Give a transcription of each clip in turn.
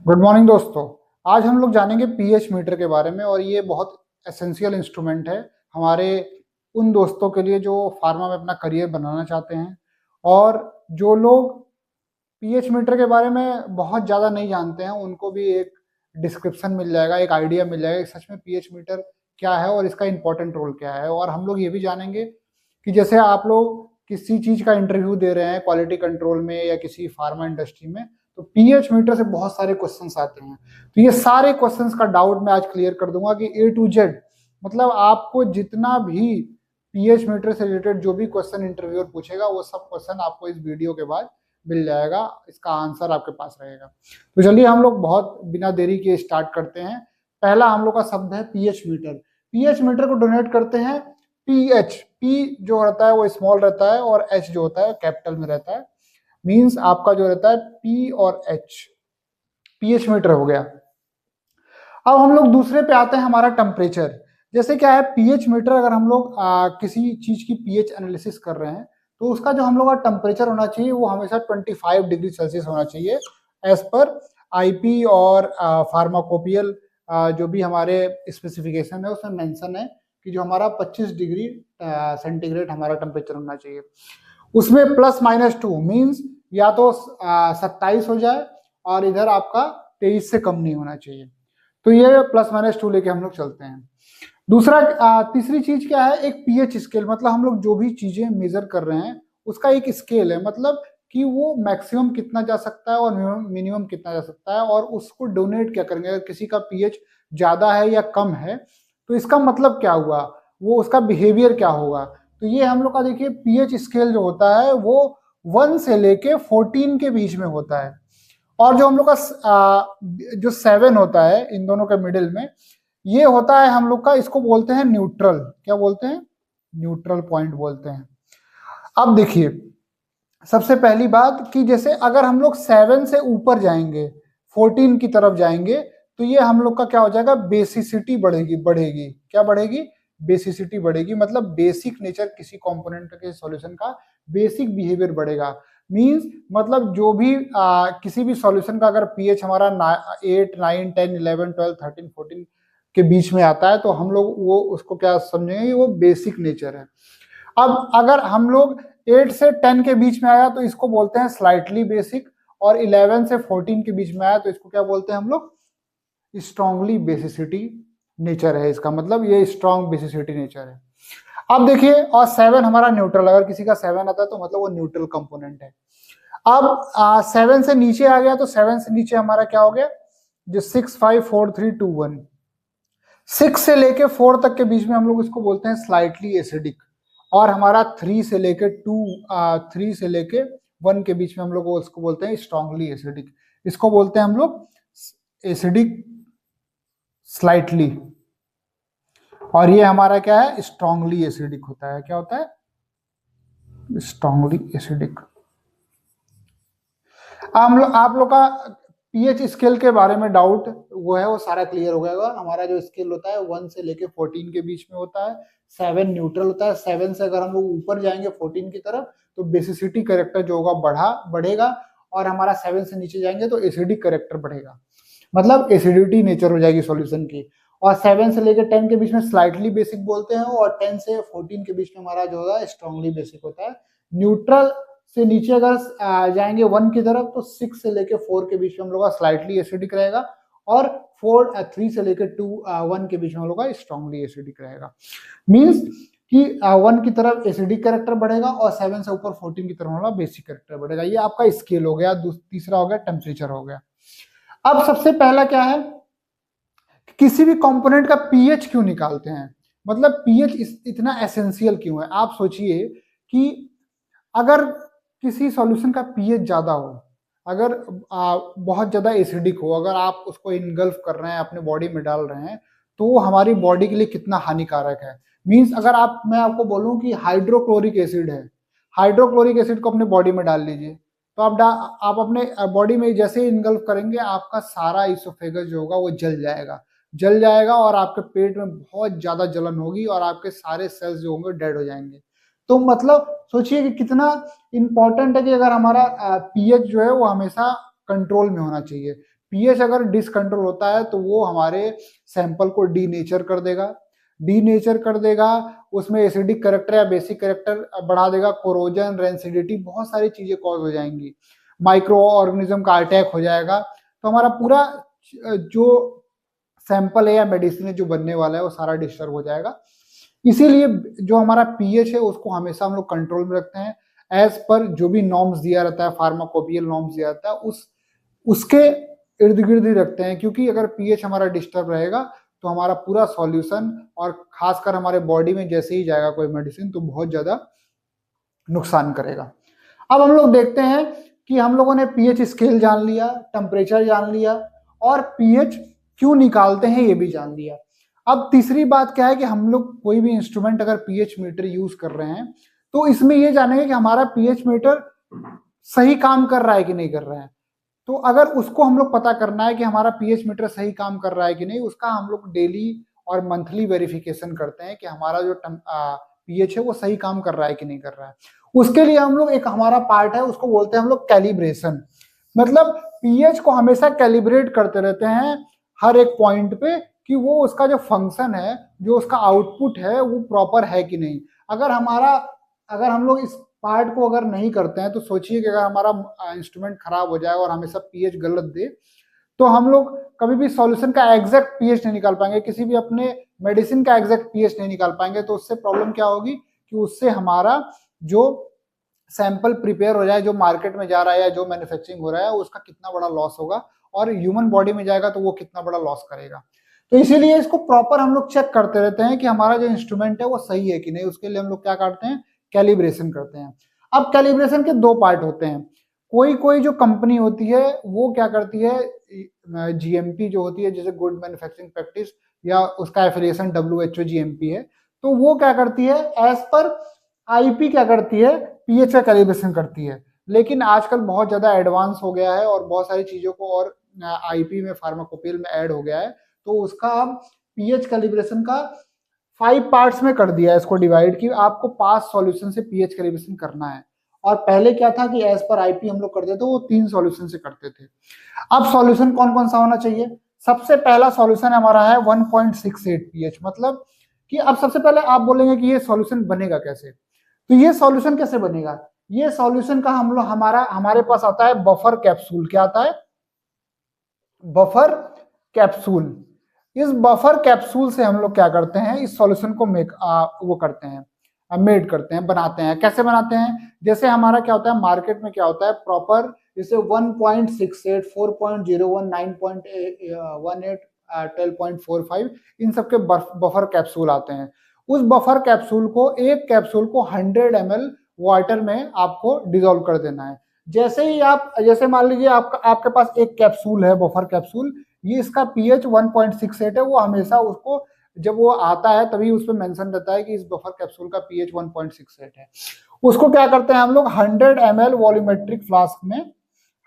Good morning दोस्तों। आज हम लोग जानेंगे पीएच मीटर के बारे में और ये बहुत एसेंशियल इंस्ट्रूमेंट है हमारे उन दोस्तों के लिए जो फार्मा में अपना करियर बनाना चाहते हैं और जो लोग पीएच मीटर के बारे में बहुत ज़्यादा नहीं जानते हैं उनको भी एक डिस्क्रिप्शन मिल जाएगा, एक आइडिया मिल जाएगा कि सच में पीएच मीटर क्या है और इसका इंपॉर्टेंट रोल क्या है। और हम लोग ये भी जानेंगे कि जैसे आप लोग किसी चीज़ का इंटरव्यू दे रहे हैं क्वालिटी कंट्रोल में या किसी फार्मा इंडस्ट्री में, तो पीएच मीटर से बहुत सारे क्वेश्चंस आते हैं। तो ये सारे क्वेश्चंस का डाउट मैं आज क्लियर कर दूंगा कि ए टू जेड, मतलब आपको जितना भी पीएच मीटर से रिलेटेड जो भी क्वेश्चन इंटरव्यूअर पूछेगा वो सब क्वेश्चन आपको इस वीडियो के बाद मिल जाएगा, इसका आंसर आपके पास रहेगा। तो चलिए हम लोग बहुत बिना देरी के स्टार्ट करते हैं। पहला हम लोग का शब्द है पीएच मीटर। पीएच मीटर को डोनेट करते हैं पीएच। पी जो रहता है वो स्मॉल रहता है और एच जो होता है कैपिटल में रहता है। मींस आपका जो रहता है पी और एच, पीएच मीटर हो गया। अब हम लोग दूसरे पे आते हैं, हमारा टेम्परेचर। जैसे क्या है, पीएच मीटर अगर हम लोग किसी चीज की पीएच एनालिसिस कर रहे हैं तो उसका जो हम लोग का टेम्परेचर होना चाहिए वो हमेशा 25 डिग्री सेल्सियस होना चाहिए एज पर आईपी और फार्माकोपियल जो भी हमारे स्पेसिफिकेशन है उसमें मेंशन है कि जो हमारा 25 डिग्री सेंटीग्रेड हमारा टेम्परेचर होना चाहिए। उसमें +-2 मीन्स या तो 27 हो जाए और इधर आपका 23 से कम नहीं होना चाहिए। तो ये +-2 लेके हम लोग चलते हैं। दूसरा तीसरी चीज क्या है, एक पीएच स्केल। मतलब हम लोग जो भी चीजें मेजर कर रहे हैं उसका एक स्केल है, मतलब कि वो मैक्सिमम कितना जा सकता है और मिनिमम कितना जा सकता है और उसको डोनेट क्या करेंगे। अगर किसी का पीएच ज्यादा है या कम है तो इसका मतलब क्या हुआ, वो उसका बिहेवियर क्या होगा। तो ये हम लोग का देखिए पीएच स्केल जो होता है वो 1 से लेके 14 के बीच में होता है। और जो हम लोग का जो 7 होता है इन दोनों के मिडिल में, ये होता है हम लोग का, इसको बोलते हैं न्यूट्रल। क्या बोलते हैं? न्यूट्रल पॉइंट बोलते हैं। अब देखिए सबसे पहली बात कि जैसे अगर हम लोग 7 से ऊपर जाएंगे, 14 की तरफ जाएंगे, तो ये हम लोग का क्या हो जाएगा, बेसिसिटी बढ़ेगी। क्या बढ़ेगी? बेसिसिटी बढ़ेगी। मतलब बेसिक नेचर किसी कंपोनेंट के सॉल्यूशन का बेसिक बिहेवियर बढ़ेगा। मींस मतलब जो भी किसी भी सॉल्यूशन का अगर पीएच हमारा 8, 9, 10, 11, 12, 13, 14 के बीच में आता है तो हम लोग वो उसको क्या समझेंगे कि वो बेसिक नेचर है। अब अगर हम लोग 8 से 10 के बीच में आया तो इसको बोलते हैं स्लाइटली बेसिक, और 11 से 14 के बीच में आया तो इसको क्या बोलते हैं हम लोग, स्ट्रांगली बेसिसिटी नेचर है। इसका मतलब ये स्ट्रांग बेसिसिटी नेचर है। अब देखिए, और 7 हमारा न्यूट्रल, अगर किसी का 7 आता है तो मतलब वो न्यूट्रल कंपोनेंट है। अब 7 से नीचे आ गया तो 7 से नीचे हमारा क्या हो गया, जो 6, 5, 4, 3, 2, 1। 6 से लेके 4 तक के बीच में हम लोग इसको बोलते हैं स्लाइटली एसिडिक। और हमारा 3 से लेके 1 के बीच में हम लोग इसको बोलते हैं स्ट्रांगली एसिडिक। इसको बोलते हैं हम लोग एसिडिक स्लाइटली। और ये हमारा क्या है, स्ट्रांगली एसिडिक होता है। क्या होता है? Strongly acidic. आप लोग का पीएच स्केल के बारे में डाउट वो है वो सारा क्लियर हो गया। हमारा जो स्केल होता है 1 से लेके 14 के बीच में होता है। 7 न्यूट्रल होता है। 7 से अगर हम लोग ऊपर जाएंगे 14 की तरफ तो बेसिसिटी करेक्टर जो होगा बढ़ेगा, और हमारा 7 से नीचे जाएंगे तो एसिडिक करेक्टर बढ़ेगा, मतलब एसिडिटी नेचर हो जाएगी सॉल्यूशन की। और 7 से लेकर 10 के बीच में स्लाइटली बेसिक बोलते हैं, और 10 से 14 के बीच में हमारा जो होगा स्ट्रांगली बेसिक होता है। न्यूट्रल से नीचे अगर जाएंगे 1 की तरफ तो 6 से लेकर 4 के बीच में हम लोग का स्लाइटली एसिडिक रहेगा, और 3 से लेकर 1 के बीच में हम लोग का स्ट्रांगली एसिडिक रहेगा। मींस कि 1 की तरफ एसिडिक कैरेक्टर बढ़ेगा और 7 से ऊपर 14 की तरफ हमारा बेसिक कैरेक्टर बढ़ेगा। ये आपका स्केल हो गया। तीसरा हो गया टेम्परेचर हो गया। अब सबसे पहला क्या है, किसी भी कंपोनेंट का पीएच क्यों निकालते हैं, मतलब पीएच इतना एसेंशियल क्यों है। आप सोचिए कि अगर किसी सॉल्यूशन का पीएच ज्यादा हो, अगर बहुत ज्यादा एसिडिक हो, अगर आप उसको इनगल्फ कर रहे हैं, अपने बॉडी में डाल रहे हैं, तो वो हमारी बॉडी के लिए कितना हानिकारक है। मींस अगर मैं आपको बोलूं कि हाइड्रोक्लोरिक एसिड है, हाइड्रोक्लोरिक एसिड को अपने बॉडी में डाल लीजिए, तो आप अपने बॉडी में जैसे ही इनगल्फ करेंगे आपका सारा इसोफेगस जो होगा वो जल जाएगा और आपके पेट में बहुत ज्यादा जलन होगी और आपके सारे सेल्स जो होंगे डेड हो जाएंगे। तो मतलब सोचिए कि कितना इंपॉर्टेंट है कि अगर हमारा पीएच जो है वो हमेशा कंट्रोल में होना चाहिए। पीएच अगर डिसकंट्रोल होता है तो वो हमारे सैंपल को डीनेचर कर देगा, उसमें एसिडिक करेक्टर या बेसिक करेक्टर बढ़ा देगा, कोरोजन, रेंसिडिटी, बहुत सारी चीजें कॉज हो जाएंगी, माइक्रो ऑर्गेनिज्म का अटैक हो जाएगा। तो हमारा पूरा जो सैंपल है या मेडिसिन जो बनने वाला है वो सारा डिस्टर्ब हो जाएगा। इसीलिए जो हमारा पीएच है उसको हमेशा हम लोग कंट्रोल में रखते हैं, एज पर जो भी नॉर्म्स दिया रहता है, फार्माकोपियल नॉर्म्स दिया रहता है, उसके इर्द गिर्द ही रखते हैं, क्योंकि अगर पीएच हमारा डिस्टर्ब रहेगा तो हमारा पूरा सॉल्यूशन और खासकर हमारे बॉडी में जैसे ही जाएगा कोई मेडिसिन तो बहुत ज्यादा नुकसान करेगा। अब हम लोग देखते हैं कि हम लोगों ने पीएच स्केल जान लिया, टेम्परेचर जान लिया और पीएच क्यों निकालते हैं ये भी जान लिया। अब तीसरी बात क्या है कि हम लोग कोई भी इंस्ट्रूमेंट अगर पीएच मीटर यूज कर रहे हैं तो इसमें ये जानेंगे कि हमारा पीएच मीटर सही काम कर रहा है कि नहीं कर रहा है। तो अगर उसको हम लोग पता करना है कि हमारा पीएच मीटर सही काम कर रहा है कि नहीं, उसका हम लोग डेली और मंथली वेरिफिकेशन करते हैं कि हमारा जो पीएच है वो सही काम कर रहा है कि नहीं कर रहा है। उसके लिए हम लोग एक हमारा पार्ट है उसको बोलते हैं हम लोग कैलिब्रेशन, मतलब पीएच को हमेशा कैलिब्रेट करते रहते हैं हर एक पॉइंट पे कि वो उसका जो फंक्शन है, जो उसका आउटपुट है वो प्रॉपर है कि नहीं। अगर हम लोग इस पार्ट को अगर नहीं करते हैं तो सोचिए कि अगर हमारा इंस्ट्रूमेंट खराब हो जाए और हमेशा पीएच गलत दे तो हम लोग कभी भी सॉल्यूशन का एग्जैक्ट पीएच नहीं निकाल पाएंगे, किसी भी अपने मेडिसिन का एग्जैक्ट पीएच नहीं निकाल पाएंगे। तो उससे प्रॉब्लम क्या होगी कि उससे हमारा जो सैंपल प्रिपेयर हो जाए, जो मार्केट में जा रहा है या जो मैन्युफैक्चरिंग हो रहा है उसका कितना बड़ा लॉस होगा, और ह्यूमन बॉडी में जाएगा तो वो कितना बड़ा लॉस करेगा। तो इसीलिए इसको प्रॉपर हम लोग चेक करते रहते हैं कि हमारा जो इंस्ट्रूमेंट है वो सही है कि नहीं। उसके लिए हम लोग क्या करते हैं, कैलिब्रेशन करते हैं। अब कैलिब्रेशन के दो पार्ट होते हैं। कोई कोई जो कंपनी होती है वो क्या करती है, जीएमपी जो होती है जैसे गुड मैन्युफैक्चरिंग प्रैक्टिस या उसका एफिलिएशन डब्ल्यूएचओ जीएमपी है, तो वो क्या करती है एज पर आईपी क्या करती है, पीएच का कैलिब्रेशन करती है। लेकिन आजकल बहुत ज्यादा एडवांस हो गया है और बहुत सारी चीजों को और आईपी में फार्माकोपिल में ऐड हो गया है, तो उसका अब पीएच कैलिब्रेशन का 5 पार्ट्स में कर दिया है इसको डिवाइड, कि आपको 5 सॉल्यूशन से पीएच कैलिब्रेशन करना है। और पहले क्या था कि एज पर आईपी हम लोग करते थे वो 3 सॉल्यूशन से करते थे। अब सॉल्यूशन कौन कौन सा होना चाहिए, सबसे पहला सॉल्यूशन हमारा है 1.68 पीएच, मतलब कि अब सबसे पहले आप बोलेंगे कि ये सॉल्यूशन बनेगा कैसे। तो ये सॉल्यूशन कैसे बनेगा, ये सॉल्यूशन का हम लोग हमारे पास आता है बफर कैप्सूल। क्या आता है, बफर कैप्सूल। इस बफर कैप्सूल से हम लोग क्या करते हैं, इस सॉल्यूशन को वो करते हैं, मेड करते हैं, बनाते हैं। कैसे बनाते हैं, जैसे हमारा क्या होता है मार्केट में क्या होता है प्रॉपर, जैसे 1.68, 4.01, 9.18, 12.45 इन सबके बफर कैप्सूल आते हैं। उस बफर कैप्सूल को, एक कैप्सूल को 100 ml वाटर में आपको डिजोल्व कर देना है। जैसे ही आप, जैसे मान लीजिए आपके पास एक कैप्सूल है बफर कैप्सूल, ये इसका पीएच 1.68 है, वो हमेशा उसको जब वो आता है तभी उस पर मेंशन रहता है कि इस बफर कैप्सूल का पीएच 1.68 है। उसको क्या करते हैं हम लोग 100 ml वॉल्यूमेट्रिक फ्लास्क में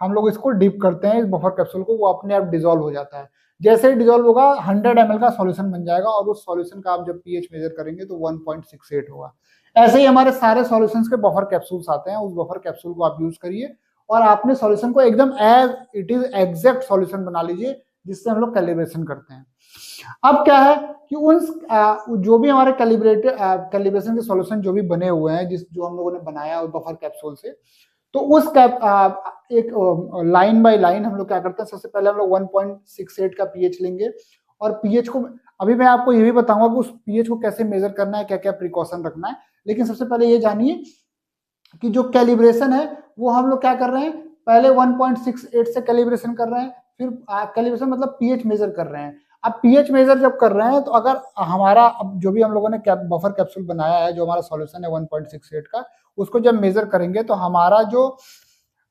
हम लोग इसको डिप करते हैं इस बफर कैप्सूल को, वो अपने आप डिजोल्व हो जाता है। जैसे ही डिजोल्व होगा 100 ml का सॉल्यूशन बन जाएगा और उस सॉल्यूशन का आप जब पीएच मेजर करेंगे तो 1.68 होगा। ऐसे ही हमारे सारे सॉल्यूशंस के बफर कैप्सूल्स आते हैं, उस बफर कैप्सूल को आप यूज करिए और आपने सॉल्यूशन को एकदम as it is exact solution बना लीजिए, जिससे हम लोग कैलिब्रेशन करते हैं। अब क्या है कि जो भी हमारे कैलिब्रेशन के सॉल्यूशन जो भी बने हुए हैं, जो हम लोगों ने बनाया उस बफर कैप्सूल से, तो एक लाइन बाय लाइन हम लोग क्या करते हैं, सबसे पहले हम लोग 1.68 का पीएच लेंगे और पीएच को, अभी मैं आपको ये भी बताऊंगा कि उस पीएच को कैसे मेजर करना है, क्या क्या प्रिकॉशन रखना है। लेकिन सबसे पहले ये जानिए कि जो कैलिब्रेशन है वो हम लोग क्या कर रहे हैं, पहले 1.68 से कैलिब्रेशन कर रहे हैं, फिर कैलिब्रेशन मतलब पीएच मेजर कर रहे हैं। अब पीएच मेजर जब कर रहे हैं तो अगर हमारा अब जो भी हम लोगों ने बफर कैप्सूल बनाया है, जो हमारा सॉल्यूशन है 1.68 का, उसको जब मेजर करेंगे तो हमारा जो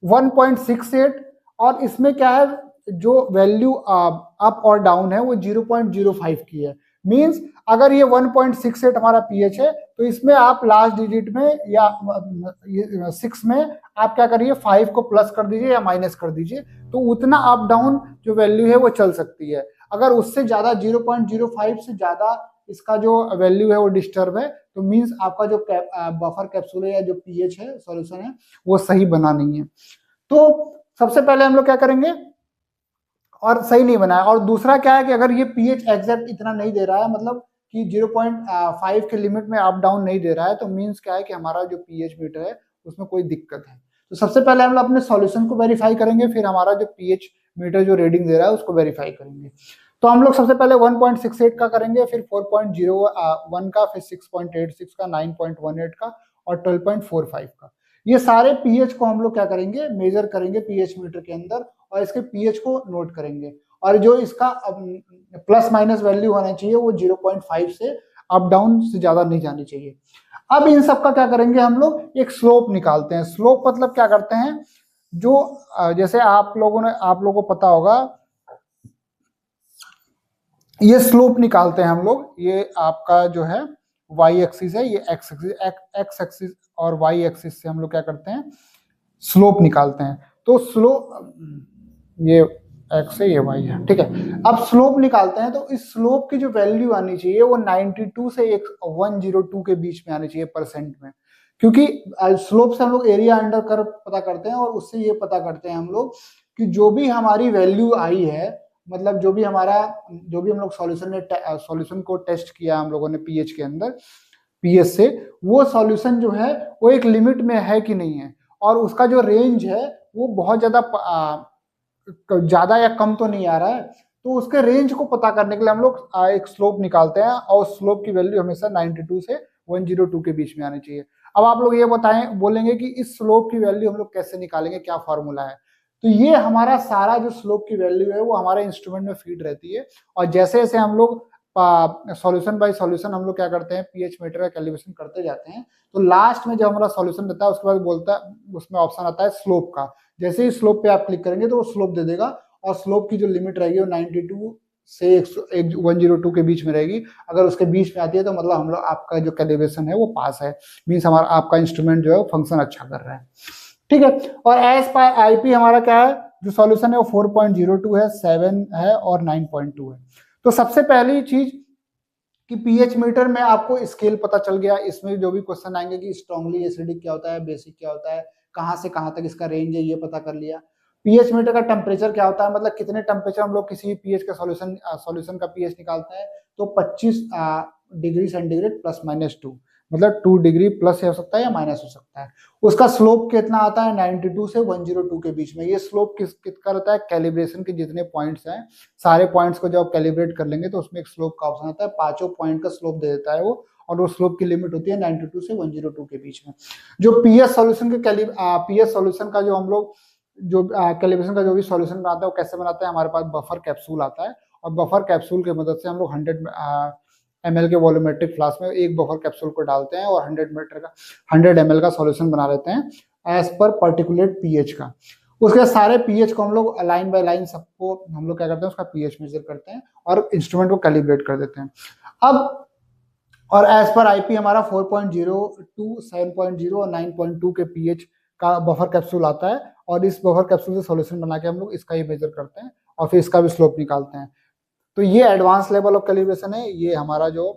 1.68 और इसमें क्या है, जो वैल्यू अप और डाउन है वो 0.05 की है। मींस अगर ये 1.68 हमारा पीएच है तो इसमें आप लास्ट डिजिट में या 6 में आप क्या करिए, 5 को प्लस कर दीजिए या माइनस कर दीजिए, तो उतना अप डाउन जो वैल्यू है वो चल सकती है। अगर उससे ज्यादा 0.05 से ज्यादा इसका जो वैल्यू है वो डिस्टर्ब है तो मींस आपका जो बफर कैप्सूल है या जो पीएच है सॉल्यूशन है वो सही बना नहीं है। तो सबसे पहले हम लोग क्या करेंगे, और सही नहीं बनाया। और दूसरा क्या है कि अगर ये पीएच एग्जैक्ट इतना नहीं दे रहा है, मतलब कि 0.5 के लिमिट में अप डाउन नहीं दे रहा है, तो मीन्स क्या है कि हमारा जो पीएच मीटर है उसमें कोई दिक्कत है। तो सबसे पहले हम लोग अपने सॉल्यूशन को वेरीफाई करेंगे, फिर हमारा जो पीएच मीटर जो रीडिंग दे रहा है उसको वेरीफाई करेंगे। तो हम लोग सबसे पहले 1.68 का करेंगे, फिर 4.01 का, फिर 6.86 का, 9.18 का और 12.45 का। ये सारे पीएच को हम लोग क्या करेंगे, मेजर करेंगे पीएच मीटर के अंदर और इसके पीएच को नोट करेंगे। और जो इसका प्लस माइनस वैल्यू होना चाहिए वो 0.5 से अप डाउन से ज्यादा नहीं जानी चाहिए। अब इन सब का क्या करेंगे, हम लोग एक स्लोप निकालते हैं। स्लोप मतलब क्या करते हैं, जो जैसे आप लोगों को पता होगा, ये स्लोप निकालते हैं हम लोग। ये आपका जो है वाई एक्सिस है, ये एक्स एक्सिस और वाई एक्सिस से हम लोग क्या करते हैं, स्लोप निकालते हैं। तो स्लोप, ये एक्स है ये वाई है, ठीक है। अब स्लोप निकालते हैं तो इस स्लोप की जो वैल्यू आनी चाहिए वो 92 से 102 के बीच में आनी चाहिए परसेंट में, क्योंकि स्लोप से हम लोग एरिया अंडर कर्व पता करते हैं और उससे ये पता करते हैं हम लोग कि जो भी हमारी वैल्यू आई है, मतलब जो भी हम लोग सॉल्यूशन को टेस्ट किया हम लोगों ने पीएच के अंदर, पीएच से, वो सॉल्यूशन जो है वो एक लिमिट में है कि नहीं है, और उसका जो रेंज है वो बहुत ज्यादा या कम तो नहीं आ रहा है। तो उसके रेंज को पता करने के लिए हम लोग एक स्लोप निकालते हैं, और स्लोप की वैल्यू हमेशा 92 से 102 के बीच में आनी चाहिए। अब आप लोग ये बोलेंगे कि इस स्लोप की वैल्यू हम लोग कैसे निकालेंगे, क्या फॉर्मूला है। तो ये हमारा सारा जो स्लोप की वैल्यू है वो हमारे इंस्ट्रूमेंट में फीड रहती है, और जैसे जैसे हम लोग सॉल्यूशन बाय सॉल्यूशन हम लोग क्या करते हैं, पीएच मीटर का कैलिब्रेशन करते जाते हैं, तो लास्ट में जब हमारा सॉल्यूशन रहता है उसके बाद बोलता है, उसमें ऑप्शन आता है स्लोप का। जैसे ही स्लोप पे आप क्लिक करेंगे तो वो स्लोप दे देगा, और स्लोप की जो लिमिट रहेगी वो 92 से 102 के बीच में रहेगी। अगर उसके बीच में आती है तो मतलब हम लोग, आपका जो कैलिब्रेशन है वो पास है, मीन्स हमारा आपका इंस्ट्रूमेंट जो है वो फंक्शन अच्छा कर रहा है, ठीक है। और एस पाई आईपी हमारा क्या है, जो सॉल्यूशन है वो 4.02 है, 7 है और 9.2 है। तो सबसे पहली चीज कि पीएच मीटर में आपको स्केल पता चल गया। इसमें जो भी क्वेश्चन आएंगे कि स्ट्रांगली एसिडिक क्या होता है, बेसिक क्या होता है, कहाँ से कहाँ तक इसका रेंज है, ये पता कर लिया। पीएच मीटर का टेम्परेचर क्या होता है, मतलब कितने टेम्परेचर हम लोग किसी भी पीएच का सॉल्यूशन का पीएच निकालते हैं, तो 25 डिग्री सेंटीग्रेड +-2, मतलब 2 डिग्री प्लस हो सकता है या माइनस हो सकता है। उसका स्लोप कितना आता है, 92 से 102 के बीच में। ये स्लोप किसका रहता है, कैलिब्रेशन के जितने पॉइंट्स हैं, सारे पॉइंट्स को जब आप कैलिब्रेट कर लेंगे तो उसमें एक स्लोप का ऑप्शन आता है, 5 पॉइंट का स्लोप दे देता है वो, और वो स्लोप की लिमिट होती है 92 से 102 के बीच में। जो पीएच सॉल्यूशन का जो हम लोग जो कैलिब्रेशन का जो भी सॉल्यूशन बनाता है वो कैसे बनाते हैं, हमारे पास बफर कैप्सूल आता है, और बफर कैप्सूल की मदद से हम लोग 100 ml के वॉल्यूमेट्रिक फ्लास्क में एक बफर कैप्सूल को डालते हैं और 100 ml का सॉल्यूशन बना लेते हैं एज पर पर्टिकुलेट पीएच का। उसके सारे पीएच को हम लोग लाइन बाय लाइन सबको हम लोग क्या करते हैं, उसका पीएच मेजर करते हैं और इंस्ट्रूमेंट को कैलिब्रेट कर देते हैं। अब और एज पर आईपी हमारा 4.02, 7.0 और 9.2 के पीएच का बफर कैप्सूल आता है, और इस बफर कैप्सूल से सॉल्यूशन बना के हम लोग इसका ही मेजर करते हैं और फिर इसका भी स्लोप निकालते हैं। तो ये एडवांस लेवल ऑफ कैलिब्रेशन है, ये हमारा जो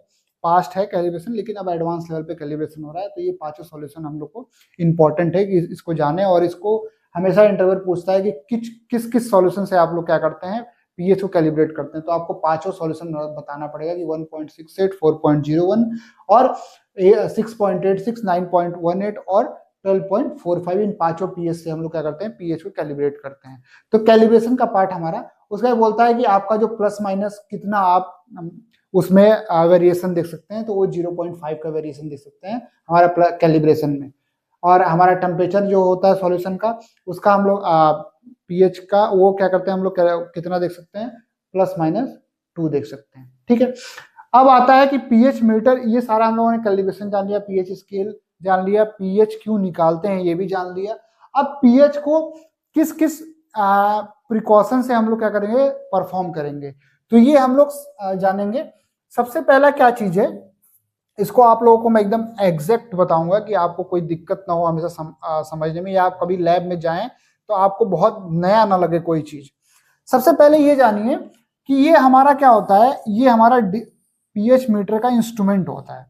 पास्ट है कैलिब्रेशन, लेकिन अब एडवांस लेवल पे कैलिब्रेशन हो रहा है। तो ये पांचों सॉल्यूशन हम लोग को इंपॉर्टेंट है कि इसको जाने, और इसको हमेशा इंटरव्यू पूछता है कि किस किस सॉल्यूशन से आप लोग क्या करते हैं, पीएच को कैलिब्रेट करते हैं। तो आपको पांचों सॉल्यूशन बताना पड़ेगा कि 1.68, 4.01 और 6.86, 9.18 और 12.45, इन पांचों पीएच से हम लोग क्या करते हैं, पीएच को कैलिब्रेट करते हैं। तो कैलिब्रेशन का पार्ट हमारा, उसका बोलता है कि आपका जो प्लस माइनस कितना आप उसमें वेरिएशन देख सकते हैं, तो वो 0.5 का वेरिएशन देख सकते हैं हमारा कैलिब्रेशन में। और हमारा टेम्परेचर जो होता है सॉल्यूशन का, उसका हम लोग पीएच का वो क्या करते हैं, हम लोग कितना देख सकते हैं, +-2 देख सकते हैं, ठीक है। अब आता है कि पीएच मीटर, ये सारा हम लोगों ने कैलिब्रेशन जान लिया, पीएच स्केल जान लिया, पीएच क्यों निकालते हैं ये भी जान लिया। अब पीएच को किस किस प्रिकॉशन से हम लोग क्या करेंगे, परफॉर्म करेंगे, तो ये हम लोग जानेंगे। सबसे पहला क्या चीज है, इसको आप लोगों को मैं एकदम एग्जैक्ट बताऊंगा कि आपको कोई दिक्कत ना हो हमेशा समझने में, या आप कभी लैब में जाएं तो आपको बहुत नया ना लगे कोई चीज। सबसे पहले ये जानिए कि ये हमारा क्या होता है, ये हमारा पीएच मीटर का इंस्ट्रूमेंट होता है,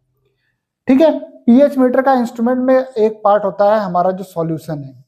ठीक है। पीएच मीटर का इंस्ट्रूमेंट में एक पार्ट होता है हमारा जो सॉल्यूशन है,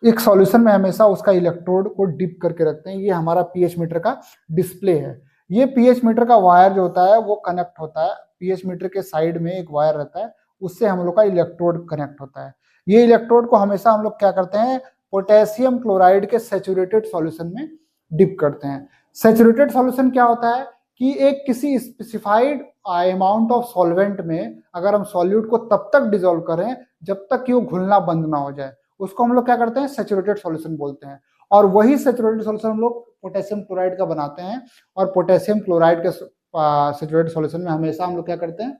एक सॉल्यूशन में हमेशा उसका इलेक्ट्रोड को डिप करके रखते हैं। ये हमारा पीएच मीटर का डिस्प्ले है। ये पीएच मीटर का वायर जो होता है वो कनेक्ट होता है, पीएच मीटर के साइड में एक वायर रहता है, उससे हम लोग का इलेक्ट्रोड कनेक्ट होता है। ये इलेक्ट्रोड को हमेशा हम लोग क्या करते हैं, पोटेशियम क्लोराइड के सैचुरेटेड सॉल्यूशन में डिप करते हैं। सैचुरेटेड सॉल्यूशन क्या होता है कि एक किसी स्पेसिफाइड अमाउंट ऑफ सॉल्वेंट में अगर हम सॉल्यूट को तब तक डिसॉल्व करें जब तक कि वो घुलना बंद ना हो जाए, उसको हम लोग क्या करते हैं, सैचुरेटेड सॉल्यूशन बोलते हैं। और वही सैचुरेटेड सॉल्यूशन हम लोग पोटेशियम क्लोराइड का बनाते हैं। और पोटेशियम क्लोराइड के सैचुरेटेड सॉल्यूशन में हमेशा हम लोग क्या करते हैं,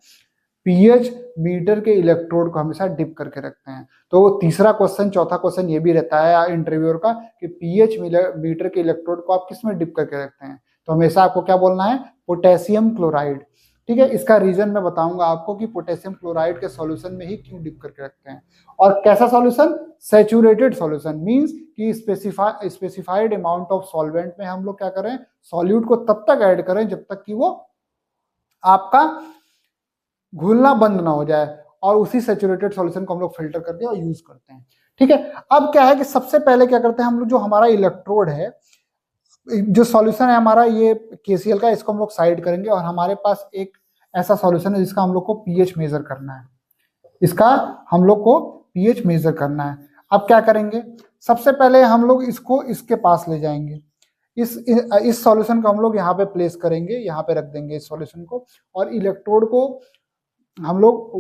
पीएच मीटर के इलेक्ट्रोड को हमेशा डिप करके रखते हैं। तो तीसरा क्वेश्चन, चौथा क्वेश्चन ये भी रहता है इंटरव्यूअर का कि पीएच मीटर के इलेक्ट्रोड को आप किस में डिप करके रखते हैं, तो हमेशा आपको क्या बोलना है, पोटेशियम क्लोराइड। ठीक है, इसका रीजन मैं बताऊंगा आपको कि पोटेशियम क्लोराइड के सॉल्यूशन में ही क्यों डिप करके रखते हैं। और कैसा सॉल्यूशन, सैचुरेटेड सॉल्यूशन, मींस कि स्पेसिफाइड अमाउंट ऑफ सॉल्वेंट में हम लोग क्या करें, सॉल्यूट को तब तक ऐड करें जब तक कि वो आपका घुलना बंद ना हो जाए, और उसी सैचुरेटेड सॉल्यूशन को हम लोग फिल्टर करके और यूज करते हैं। ठीक है, अब क्या है कि सबसे पहले क्या करते हैं हम लोग, जो हमारा इलेक्ट्रोड है, जो सॉल्यूशन है हमारा ये केसीएल का, इसको हम लोग साइड करेंगे और हमारे पास एक ऐसा सॉल्यूशन है जिसका हम लोग को पीएच मेजर करना है। इसका हम लोग को पीएच मेजर करना है। अब क्या करेंगे, सबसे पहले हम लोग इसको इसके पास ले जाएंगे, इस सॉल्यूशन को हम लोग यहाँ पे प्लेस करेंगे, यहाँ पे रख देंगे इस सॉल्यूशन को, और इलेक्ट्रोड को हम लोग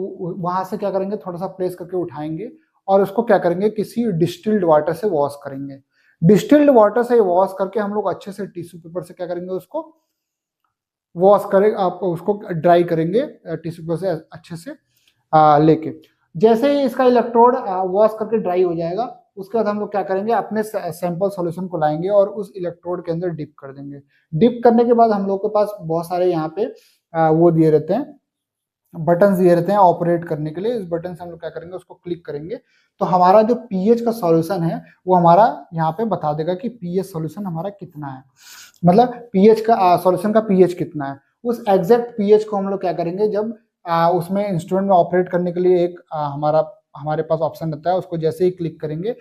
वहां से क्या करेंगे, थोड़ा सा प्लेस करके उठाएंगे और उसको क्या करेंगे, किसी डिस्टिल्ड वाटर से वॉश करेंगे। डिस्टिल्ड वाटर से वॉश करके हम लोग अच्छे से टिश्यू पेपर से क्या करेंगे, उसको वॉश करें, आप उसको ड्राई करेंगे टिश्यू पेपर से अच्छे से लेके। जैसे ही इसका इलेक्ट्रोड वॉश करके ड्राई हो जाएगा, उसके बाद हम लोग क्या करेंगे, अपने सैंपल सॉल्यूशन को लाएंगे और उस इलेक्ट्रोड के अंदर डिप कर देंगे। डिप करने के बाद हम लोग के पास बहुत सारे यहाँ पे वो दिए रहते हैं, बटन दिए रहते हैं ऑपरेट करने के लिए। इस बटन से हम लोग क्या करेंगे, उसको क्लिक करेंगे तो हमारा जो पीएच का सॉल्यूशन है वो हमारा यहाँ पे बता देगा कि पीएच सॉल्यूशन हमारा कितना है, मतलब पीएच का सॉल्यूशन का पीएच कितना है। उस एग्जैक्ट पीएच को हम लोग क्या करेंगे, जब उसमें इंस्ट्रूमेंट में ऑपरेट करने के लिए एक हमारे पास ऑप्शन रहता है, उसको जैसे ही क्लिक करेंगे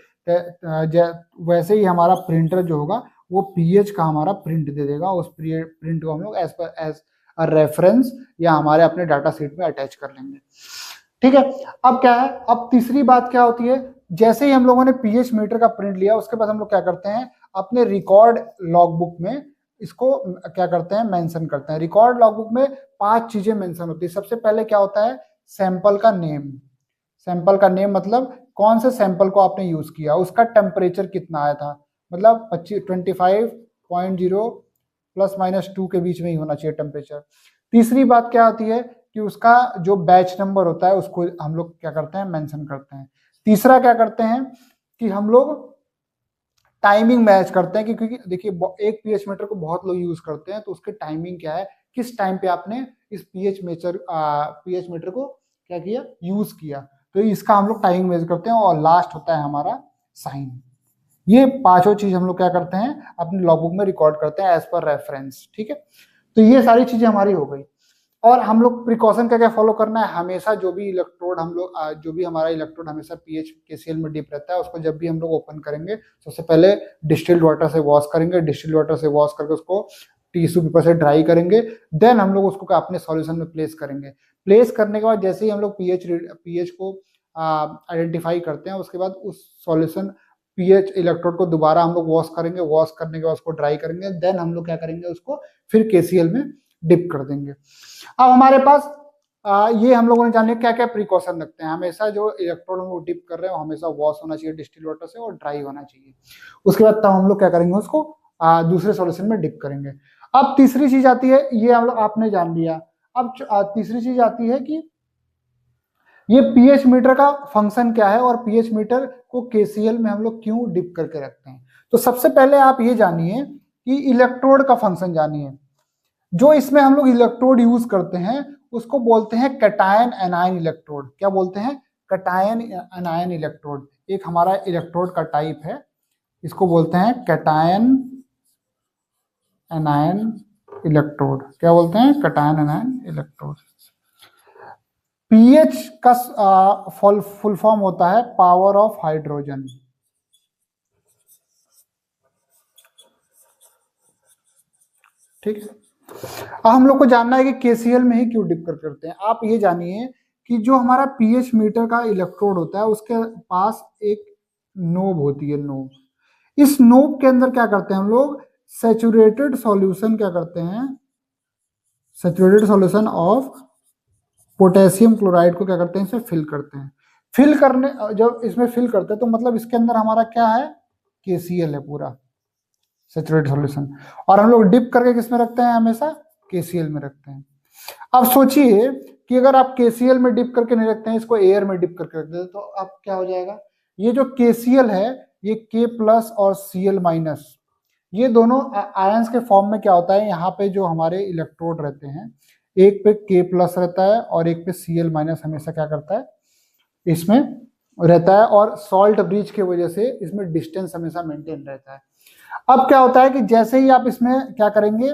वैसे ही हमारा प्रिंटर जो होगा वो पीएच का हमारा प्रिंट दे देगा। उस प्रिंट को हम लोग एज रेफरेंस या हमारे अपने डाटा सेट में अटैच कर लेंगे। ठीक है, अब क्या है, अब तीसरी बात क्या होती है, जैसे ही हम लोगों ने पीएच मीटर का प्रिंट लिया, उसके बाद हम लोग क्या करते हैं, अपने रिकॉर्ड लॉगबुक में इसको क्या करते हैं, मेंशन करते हैं। रिकॉर्ड लॉगबुक में 5 चीजें मेंशन होती है। सबसे पहले क्या होता है, सैंपल का नेम। सैंपल का नेम मतलब कौन से सैंपल को आपने यूज किया, उसका टेम्परेचर कितना आया था, मतलब 25.0 ±2 के बीच में ही होना चाहिए टेम्परेचर। तीसरी बात क्या होती है कि उसका जो बैच नंबर होता है उसको हम लोग क्या करते हैं, मेंशन करते हैं। तीसरा क्या करते हैं कि हम लोग टाइमिंग मैच करते हैं, क्योंकि देखिए एक पीएच मीटर को बहुत लोग यूज करते हैं, तो उसके टाइमिंग क्या है, किस टाइम पे आपने इस पीएच मीटर को क्या किया, यूज किया, तो इसका हम लोग टाइमिंग मेजर करते हैं। और लास्ट होता है हमारा साइन। ये पांचों चीज हम लोग क्या करते हैं, अपने लॉगबुक में रिकॉर्ड करते हैं एज पर रेफरेंस। ठीक है, तो ये सारी चीजें हमारी हो गई। और हम लोग प्रिकॉशन क्या क्या फॉलो करना है, हमेशा जो भी इलेक्ट्रोड हम लोग जो भी हमारा इलेक्ट्रोड हमेशा पीएच केसीएल में डिप रहता है, उसको जब भी हम लोग ओपन करेंगे सबसे पहले डिस्टिल्ड वाटर से वॉश करेंगे। डिस्टिल्ड वाटर से वॉश करके उसको टिश्यू पेपर से ड्राई करेंगे। देन हम लोग उसको अपने सॉल्यूशन में प्लेस करेंगे। प्लेस करने के बाद जैसे ही हम लोग पीएच को आइडेंटिफाई करते हैं, उसके बाद उस सॉल्यूशन पीएच इलेक्ट्रोड को दोबारा हम लोग वॉश करेंगे। वॉश करने के बाद उसको ड्राई करेंगे। देन हम लोग क्या करेंगे, उसको फिर केसीएल में डिप कर देंगे। अब हमारे पास ये हम लोगों ने जाने क्या क्या प्रिकॉशन रखते हैं। हमेशा जो इलेक्ट्रोड हम लोग डिप कर रहे हैं वो हमेशा वॉश होना चाहिए डिस्टिल वाटर से और ड्राई होना चाहिए। उसके बाद तब हम लोग क्या करेंगे, उसको दूसरे सॉल्यूशन में डिप करेंगे। अब तीसरी चीज आती है, ये हम लोग आपने जान लिया। अब तीसरी चीज आती है कि ये पीएच मीटर का फंक्शन क्या है और पीएच मीटर को केसीएल में हम लोग क्यों डिप करके रखते हैं। तो सबसे पहले आप ये जानिए कि इलेक्ट्रोड का फंक्शन जानिए। जो इसमें हम लोग इलेक्ट्रोड यूज करते हैं उसको बोलते हैं कैटायन एनायन इलेक्ट्रोड। क्या बोलते हैं, कैटायन एनायन इलेक्ट्रोड। एक हमारा इलेक्ट्रोड का टाइप है, इसको बोलते हैं कैटायन एनायन इलेक्ट्रोड। क्या बोलते हैं, कैटायन एनायन इलेक्ट्रोड। पीएच का फुल फॉर्म होता है पावर ऑफ हाइड्रोजन। ठीक है। अब हम लोग को जानना है कि केसीएल में ही क्यों डिप करते हैं। आप ये जानिए कि जो हमारा पीएच मीटर का इलेक्ट्रोड होता है उसके पास एक नोब होती है, नोब। इस नोब के अंदर क्या करते हैं हम लोग, सैचुरेटेड सॉल्यूशन क्या करते हैं, saturated solution of potassium chloride को क्या करते हैं, इसमें फिल करते हैं। फिल करने, जब इसमें फिल करते हैं तो मतलब इसके अंदर हमारा क्या है, केसीएल है पूरा, सैचुरेटेड सॉल्यूशन। और हम लोग डिप करके किस में रखते हैं, हमेशा केसीएल में रखते हैं। अब सोचिए कि अगर आप केसीएल में डिप करके नहीं रखते हैं, इसको एयर में डिप करके रखते हैं, तो अब क्या हो जाएगा, ये जो केसीएल है ये के प्लस और सीएल माइनस, ये दोनों आयंस के फॉर्म में क्या होता है, यहाँ पे जो हमारे इलेक्ट्रोड रहते हैं, एक पे के प्लस रहता है और एक पे सीएल माइनस हमेशा क्या करता है, इसमें रहता है। और सॉल्ट ब्रिज की वजह से इसमें डिस्टेंस हमेशा मेंटेन रहता है। अब क्या होता है कि जैसे ही आप इसमें क्या करेंगे,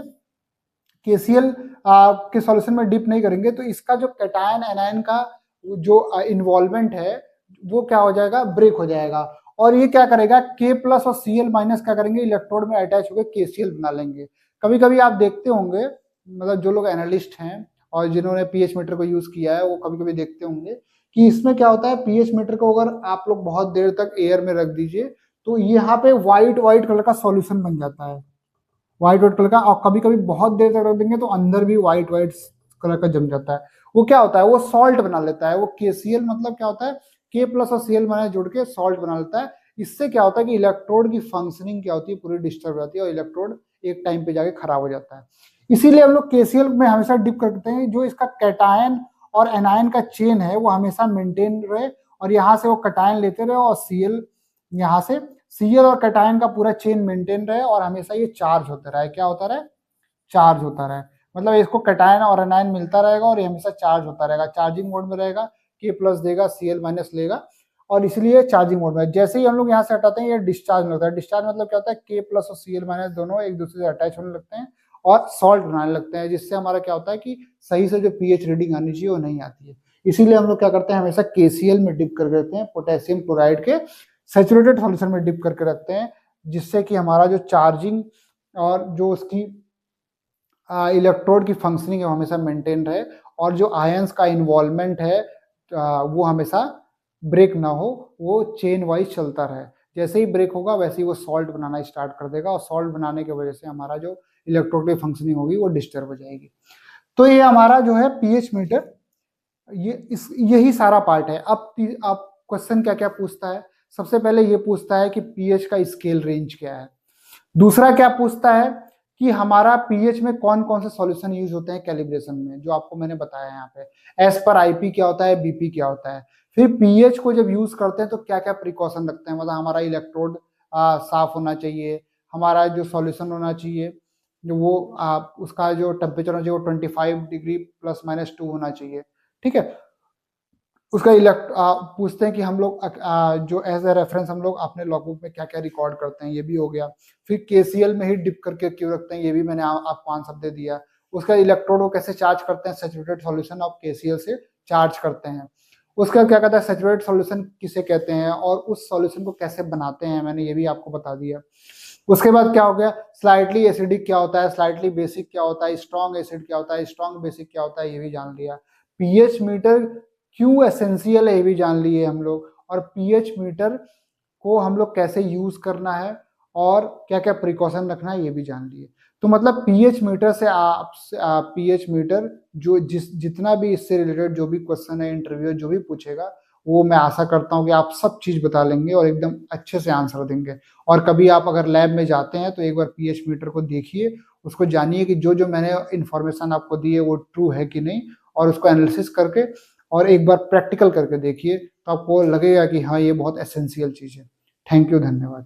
केसीएल के सॉल्यूशन में डिप नहीं करेंगे, तो इसका जो कैटायन एनायन का जो इन्वॉल्वमेंट है वो क्या हो जाएगा, ब्रेक हो जाएगा। और ये क्या करेगा, के प्लस और सीएल माइनस क्या करेंगे, इलेक्ट्रोड में अटैच होकर केसीएल बना लेंगे। कभी कभी आप देखते होंगे, मतलब जो लोग एनालिस्ट हैं और जिन्होंने पीएच मीटर को यूज किया है वो कभी कभी देखते होंगे कि इसमें क्या होता है, पीएच मीटर को अगर आप लोग बहुत देर तक एयर में रख दीजिए तो यहाँ पे व्हाइट व्हाइट कलर का सॉल्यूशन बन जाता है, व्हाइट व्हाइट कलर का। और कभी कभी बहुत देर तक रख देंगे तो अंदर भी व्हाइट व्हाइट कलर का जम जाता है। वो क्या होता है, वो सॉल्ट बना लेता है। वो केसीएल मतलब क्या होता है, के प्लस और सीएल माइनस जुड़ के सॉल्ट बना लेता है। इससे क्या होता है कि इलेक्ट्रोड की फंक्शनिंग क्या होती है, पूरी डिस्टर्ब हो जाती है और इलेक्ट्रोड एक टाइम पे जाके खराब हो जाता है। इसीलिए हम लोग केसीएल में हमेशा डिप करते हैं, जो इसका कैटायन और एनायन का चेन है वो हमेशा मेंटेन रहे, और यहाँ से वो कैटायन लेते रहे और सीएल, यहाँ से सीएल और कैटायन का पूरा चेन मेंटेन रहे और हमेशा ये चार्ज होता रहे। क्या होता रहे, चार्ज होता रहे। मतलब इसको कैटायन और एनायन मिलता रहेगा और ये हमेशा चार्ज होता रहेगा, चार्जिंग मोड में रहेगा, के प्लस देगा, सीएल माइनस लेगा, और इसलिए चार्जिंग मोड में। जैसे ही हम लोग यहाँ से हटाते हैं ये डिस्चार्ज में लगता है। डिस्चार्ज मतलब क्या होता है, के प्लस और सीएल माइनस दोनों एक दूसरे से अटैच होने लगते हैं और सॉल्ट बनाने लगते हैं, जिससे हमारा क्या होता है कि सही से जो पीएच रीडिंग आनी चाहिए वो नहीं आती है। इसीलिए हम लोग क्या करते हैं, हमेशा केसीएल में डिप करके रखते हैं, पोटेशियम क्लोराइड के सैचुरेटेड सॉल्यूशन में डिप करके रखते हैं, जिससे कि हमारा जो चार्जिंग और जो उसकी इलेक्ट्रोड की फंक्शनिंग है वो हमेशा मेंटेन रहे, और जो आयंस का इन्वॉल्वमेंट है वो हमेशा ब्रेक ना हो, वो चेन वाइज चलता रहे। जैसे ही ब्रेक होगा वैसे ही वो सॉल्ट बनाना स्टार्ट कर देगा, और सॉल्ट बनाने की वजह से हमारा जो इलेक्ट्रोड की फंक्शनिंग होगी वो डिस्टर्ब हो जाएगी। तो ये हमारा जो है पीएच मीटर, यही सारा पार्ट है। अब क्वेश्चन क्या क्या पूछता है, सबसे पहले ये पूछता है कि पीएच का स्केल रेंज क्या है। दूसरा क्या पूछता है कि हमारा पीएच में कौन कौन से सॉल्यूशन यूज होते हैं कैलिब्रेशन में, जो आपको मैंने बताया यहाँ पे। एस पर आईपी क्या होता है, बीपी क्या होता है। फिर पीएच को जब यूज करते हैं तो क्या क्या प्रिकॉशन रखते हैं, मतलब हमारा इलेक्ट्रोड साफ होना चाहिए, हमारा जो सॉल्यूशन होना चाहिए जो वो उसका जो टेम्परेचर होना चाहिए वो 25 डिग्री ±2 होना चाहिए। ठीक है, उसका पूछते हैं कि हम लोग जो एज ए रेफरेंस हम लोग अपने लॉगबुक में क्या क्या रिकॉर्ड करते हैं, ये भी हो गया। फिर केसीएल में ही डिप करके क्यों रखते हैं, ये भी मैंने आपको आंसर दे दिया। उसका इलेक्ट्रोड को कैसे चार्ज करते हैं, सैचुरेटेड सॉल्यूशन ऑफ केसीएल से चार्ज करते हैं। उसका क्या कहता है, सैचुरेटेड सॉल्यूशन किसे कहते हैं और उस सॉल्यूशन को कैसे बनाते हैं, मैंने ये भी आपको बता दिया। उसके बाद क्या हो गया, स्लाइटली एसिडिक क्या होता है, स्लाइटली बेसिक क्या होता है, स्ट्रॉन्ग एसिड क्या होता है, स्ट्रॉन्ग बेसिक क्या होता है, ये भी जान लिया। पीएच मीटर क्यों एसेंशियल है ये भी जान लिए हम लोग, और पीएच मीटर को हम लोग कैसे यूज करना है और क्या क्या प्रिकॉशन रखना है ये भी जान लिए। तो मतलब पीएच मीटर से आप पीएच मीटर जो जितना भी इससे रिलेटेड जो भी क्वेश्चन है, इंटरव्यू जो भी पूछेगा, वो मैं आशा करता हूँ कि आप सब चीज बता लेंगे और एकदम अच्छे से आंसर देंगे। और कभी आप अगर लैब में जाते हैं तो एक बार पीएच मीटर को देखिए, उसको जानिए कि जो जो मैंने इन्फॉर्मेशन आपको दी है वो ट्रू है कि नहीं, और उसको एनालिसिस करके और एक बार प्रैक्टिकल करके देखिए, तो आपको लगेगा कि हाँ ये बहुत एसेंशियल चीज़ है। थैंक यू, धन्यवाद।